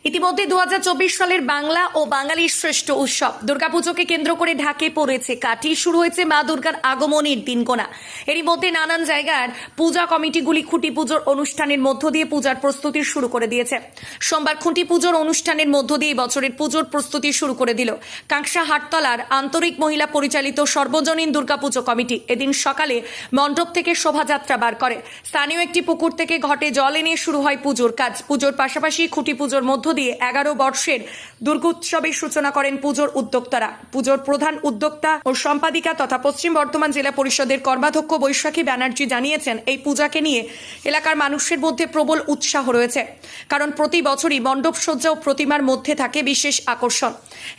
ইতিমধ্যে 2024 সালের বাংলা ও বাঙালির শ্রেষ্ঠ উৎসব দুর্গাপুজোকে কেন্দ্র করে ঢাকে পড়েছে কাঠি। শুরু হয়েছে মা দুর্গার আগমনের দিনগোনা। এরই মধ্যে নানান জায়গার পূজা কমিটিগুলি খুঁটি পুজোর অনুষ্ঠানের মধ্য দিয়ে পূজার প্রস্তুতি শুরু করে দিয়েছে। সোমবার খুঁটি পুজোর অনুষ্ঠানের মধ্য দিয়ে বছরের পুজোর প্রস্তুতি শুরু করে দিল কাঁকসা হাটতলার আন্তরিক মহিলা পরিচালিত সর্বজনীন দুর্গাপুজো কমিটি। এদিন সকালে মণ্ডপ থেকে শোভাযাত্রা বার করে স্থানীয় একটি পুকুর থেকে ঘটে জল এনে শুরু হয় পুজোর কাজ। পুজোর পাশাপাশি খুঁটি পুজোর মধ্য দিয়ে 11 বর্ষের দুর্গোৎসবের সূচনা করেন পুজোর উদ্যোক্তারা। পুজোর প্রধান উদ্যোক্তা ও সম্পাদিকা তথা পশ্চিম বর্ধমান জেলা পরিষদের কর্মাধ্যক্ষ বৈশাখী ব্যানার্জি জানিয়েছেন, এই পূজাকে নিয়ে এলাকার মানুষের মধ্যে প্রবল উৎসাহ রয়েছে, কারণ প্রতি বছরই মণ্ডপ সজ্জা ও প্রতিমার মধ্যে থাকে বিশেষ আকর্ষণ।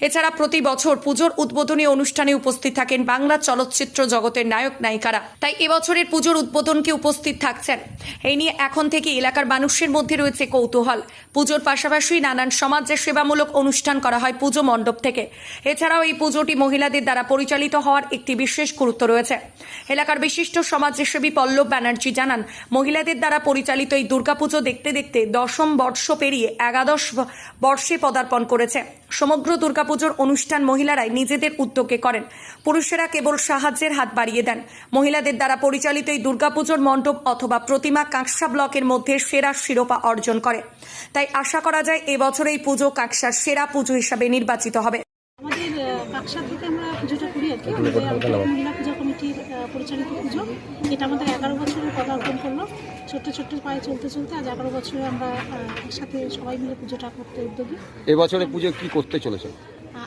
এছাড়া প্রতি বছর পুজোর উদ্বোধনী অনুষ্ঠানে উপস্থিত থাকেন বাংলা চলচ্চিত্র জগতের নায়ক নায়িকারা। তাই এবছরের পুজোর উদ্বোধনকে উপস্থিত থাকছেন। এই নিয়ে এখন থেকে এলাকার মানুষের মধ্যে রয়েছে কৌতূহল। পুজোর পাশাপাশি নানান সমাজ সেবামূলক অনুষ্ঠান করা হয় পুজো মণ্ডপ থেকে। এছাড়াও এই পুজোটি মহিলাদের দ্বারা পরিচালিত হওয়ার একটি বিশেষ গুরুত্ব রয়েছে। এলাকার বিশিষ্ট সমাজসেবী পল্লব ব্যানার্জি জানান, মহিলাদের দ্বারা পরিচালিত এই দুর্গাপুজো দেখতে দেখতে 10ম বর্ষ পেরিয়ে 11 বর্ষে পদার্পণ করেছে। সমগ্র দুর্গাপুজোর অনুষ্ঠান মহিলারাই নিজেদের উদ্যোগে করেন, পুরুষেরা কেবল সাহায্যের হাত বাড়িয়ে দেন। মহিলাদের দ্বারা পরিচালিত এই দুর্গাপুজোর মণ্ডপ অথবা প্রতিমা কাঁকসা ব্লকের মধ্যে সেরা শিরোপা অর্জন করে। তাই আশা করা যায় এবছর এই পুজো কাঁকসার সেরা পুজো হিসাবে নির্বাচিত হবে। আমাদের কাঁকসা থেকে আমরা পুজোটা করি আর কি, মহিলা পূজা কমিটির পরিচালিত পুজো। এটা আমাদের 11 বছরে পদার্পণ করলো। ছোট্ট ছোট্ট পায়ে চলতে চলতে আজ 11 বছরে আমরা একসাথে সবাই মিলে পুজোটা করতে উদ্যোগী। এবছরে পুজো কি করতে চলেছে?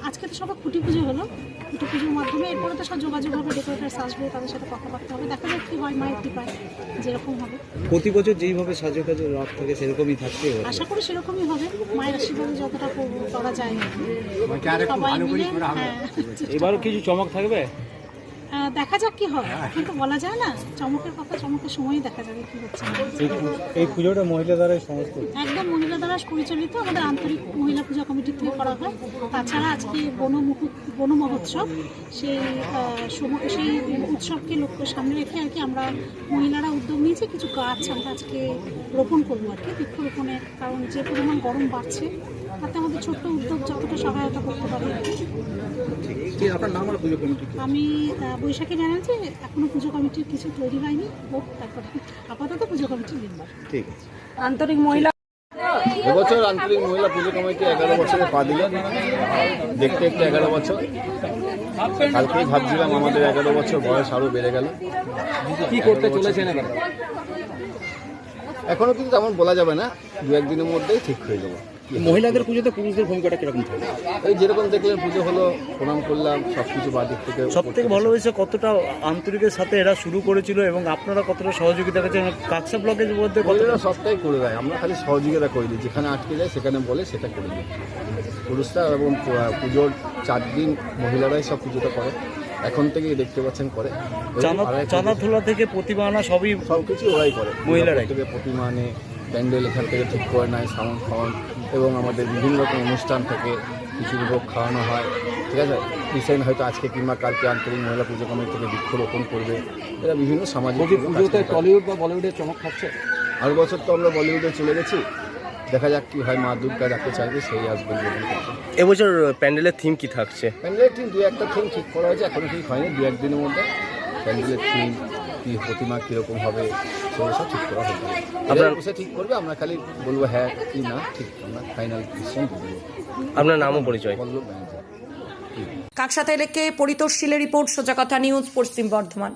আজকে তো সবাই খুঁটি পুজো হলো। খুঁটি পুজোর মাধ্যমে এরপরে তো সব যোগাযোগ হবে, ডেকোরেটার্স আসবে, তাদের সাথে কথাবার্তা হবে, দেখা যাক কী হয়, মায়ের কৃপায় যেরকম হবে। প্রতি বছর যেইভাবে সাজোকাজের রাত থাকে সেরকমই থাকছে, আশা করি সেরকমই হবে। মায়ের আশীর্বাদে যতটা করা যায় সবাই মিলে। এবারও কিছু চমক থাকবে, দেখা যাক কি হয়, কিন্তু বলা যায় না। চমকের কথা চমকের সময়ই দেখা যাবে কি হচ্ছে। এই পুজোটা মহিলা দ্বারাই সমস্ত, একদম মহিলা দ্বারা পরিচালিত। আমাদের আন্তরিক মহিলা পূজা কমিটির থেকে করা হয়। তাছাড়া আজকে বন মহোৎসব, সেই উৎসবকে সামনে রেখে আর কি আমরা মহিলারা উদ্যোগ নিয়েছি। কিছু গাছ আমরা আজকে রোপণ করবো আর কি, বৃক্ষরোপণের। কারণ যে পরিমাণ গরম বাড়ছে, তাতে আমাদের ছোট্ট উদ্যোগ যতটা সহায়তা করতে পারে। আমি বৈশাখী ব্যানার্জি। এখনো পুজো কমিটির কিছু তৈরি হয়নি, হোক তারপরে। আপাতত পুজো কমিটির মেম্বার। ঠিক আন্তরিক মহিলা এবছর আন্তরিক মহিলা পুজো কমিটি 11 বছরে পা দিল। দেখতে দেখতে 11 বছর। কালকেই ভাবছিলাম আমাদের 11 বছর বয়স আরও বেড়ে গেল। কি করতে চলেছেন এখনো কিন্তু তেমন বলা যাবে না, 2-1 দিনের মধ্যেই ঠিক হয়ে যাবে। মহিলাদের পুজোতে পুরুষদের ভূমিকাটা কিরকম থাকে? এই যেরকম দেখলেন, পুজো হলো, প্রণাম করলাম, সবকিছু বাদিক থেকে। সব থেকে ভালো হয়েছে কতটা আন্তরিকের সাথে এরা শুরু করেছিল এবং আপনারা কতটা সহযোগিতা করেছেন কাঁকসা ব্লকের মধ্যে। কতটা সবটাই করে দেয়, আমরা খালি সহযোগিতা করে দিই। যেখানে আটকে যায় সেখানে বলে সেটা করে দিই। পুরুষরা এবং পুজোর 4 দিন মহিলারাই সব পুজোটা করে। এখন থেকেই দেখতে পাচ্ছেন করে। চাঁদা তোলা থেকে প্রতিমা আনা সবকিছু ওরাই করে। মহিলারাই থেকে প্রতিমা আনে, প্যান্ডেল এখান থেকে ঠিক করে নেয়, সাউন্ড খাওয়ান, এবং আমাদের বিভিন্ন রকম অনুষ্ঠান থেকে কিছু ভোগ খাওয়ানো হয়। ঠিক আছে, রিসেন্ট হয়তো আজকে কিংবা কালকে আন্তরিক মহিলা পুজো কমিটি থেকে বৃক্ষরোপণ করবে। এরা বিভিন্ন সামাজিক পুজোতে টলিউড বা বলিউডের চমক থাকছে। আর বছর তো আমরা বলিউডে চলে গেছি, দেখা যাক কি হয়। মা দুর্গা যাকে চাইবে সেই আসবে। এবছর প্যান্ডেলের থিম কি থাকছে? প্যান্ডেলের থিম 2-1টা থিম ঠিক করা হয়েছে, এখনো ঠিক হয়নি। 2-1 দিনের মধ্যে প্যান্ডেলের থিম কি, প্রতিমা কীরকম হবে, সেগুলো সব ঠিক করা হবে। আপনারা বসে ঠিক করবে, আমরা খালি বলবো হ্যাঁ কি না, ঠিক আমরা ফাইনাল ডিসিশন করবো। আপনার নাম ও পরিচয়? পল্লব ব্যানার্জি। কাঁকসা থেকে পরিতোষ শীলের রিপোর্ট, সোজা কথা নিউজ, পশ্চিম বর্ধমান।